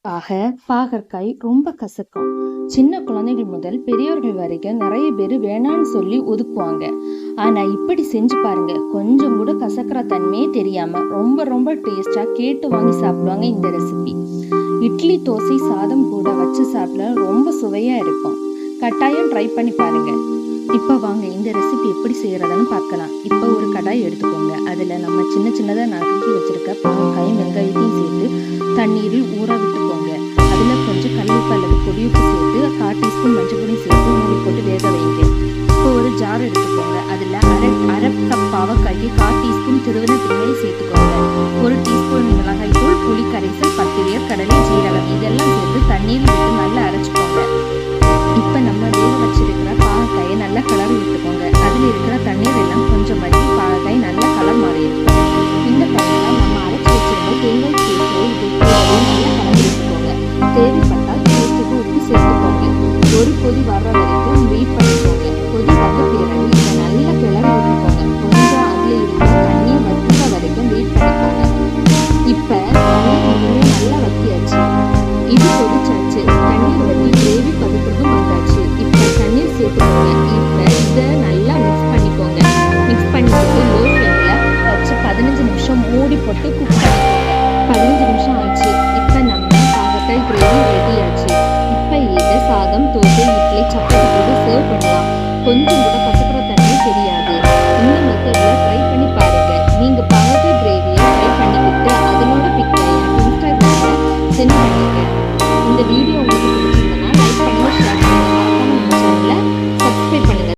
பாகற்காய் ரொம்ப கசக்கும். சின்ன குழந்தைகள் முதல் பெரியவர்கள் வரைக்கும் நிறைய பேர் வேணான்னு சொல்லி ஒதுக்குவாங்க. ஆனா இப்படி செஞ்சு பாருங்க, கொஞ்சம் கூட கசக்கிற தன்மையே தெரியாம ரொம்ப ரொம்ப டேஸ்டா கேட்டு வாங்கி சாப்பிடுவாங்க இந்த ரெசிபி. இட்லி, தோசை, சாதம் கூட வச்சு சாப்பிட ரொம்ப சுவையா இருக்கும். கட்டாயம் ட்ரை பண்ணி பாருங்க. இப்போ வாங்க இந்த ரெசிபி எப்படி செய்யறதுன்னு பார்க்கலாம். இப்போ ஒரு கடாய் எடுத்துக்கோங்க. அதில் நம்ம சின்ன சின்னதாக நறுக்கி வச்சிருக்க பாகற்காயும் வெங்காயத்தையும் சேர்த்து தண்ணீரில் ஊற விட்டுக்கோங்க. அதில் கொஞ்சம் கல்லுப்பு அல்லது பொடியுப்பு சேர்த்து 1/4 டீஸ்பூன் மஞ்சள் பொடி சேர்த்து மூடி போட்டு வேக வைங்க. இப்போ ஒரு ஜார் எடுத்துக்கோங்க. அதில் அரை கப் பாவக்காய்க்கு 1/4 டீஸ்பூன் திருவன தேங்காய் சேர்த்துக்கோங்க. 1 டீஸ்பூன் மிளகாய் தூள், புளி கரைசல், 10 வேர்க்கடலை, ஜீரகம் இதெல்லாம் சேர்த்து தண்ணீரில் விட்டு நல்லா அரைச்சிக்கோங்க. இப்போ நம்ம வேக வச்சிருக்கிற பாகக்காயை நல்லா கிளறி விட்டுக்கோங்க. அதில் இருக்கிற தண்ணீர் எல்லாம் கொஞ்சம் வற்றி பாகக்காய் நல்லா கலர் மாறி இருக்கும். இந்த டைமில் நம்ம அரைச்சி வச்சிருக்க தேங்காய் பேஸ்ட்டை இது நல்லா கலந்து விட்டுக்கோங்க. தேவைப்பட்டால் டேஸ்ட்டுக்கு உப்பு சேர்த்துக்கோங்க. ஒரு கொதி வர்ற வரைக்கும் வெயிட் பண்ணிக்கோங்க. கொதி வந்த பிறகு இதை நல்லா கிளறி விட்டுக்கோங்க. கொஞ்சம் அதில் இருக்கிற தண்ணீர் வற்றுற வரைக்கும் வெயிட் பண்ணிக்கோங்க. இப்போ தண்ணீர் நல்லா வற்றியாச்சு. இது கொதிச்சாச்சு. தண்ணீர் வற்றி கிரேவி பதத்துக்கும் வந்தாச்சு. இப்போ தண்ணீர் சேர்த்துக்கோங்க. இப்போ இதை நல்லா மிக்ஸ் பண்ணிக்கோங்க. மிக்ஸ் பண்ணிட்டு லோ ஃப்ளேமில் வச்சு 15 நிமிஷம் மூடி போட்டு குக் பண்ணிக்கோங்க. 15 நிமிஷம் ஆச்சு. இப்போ நம்ம பாகற்காய் கிரேவி ரெடி ஆச்சு. இப்போ இதை சாதம், தோசை, இட்லி, சப்பாத்தி போட்டு சர்வ் பண்ணலாம். கொஞ்சம் கூட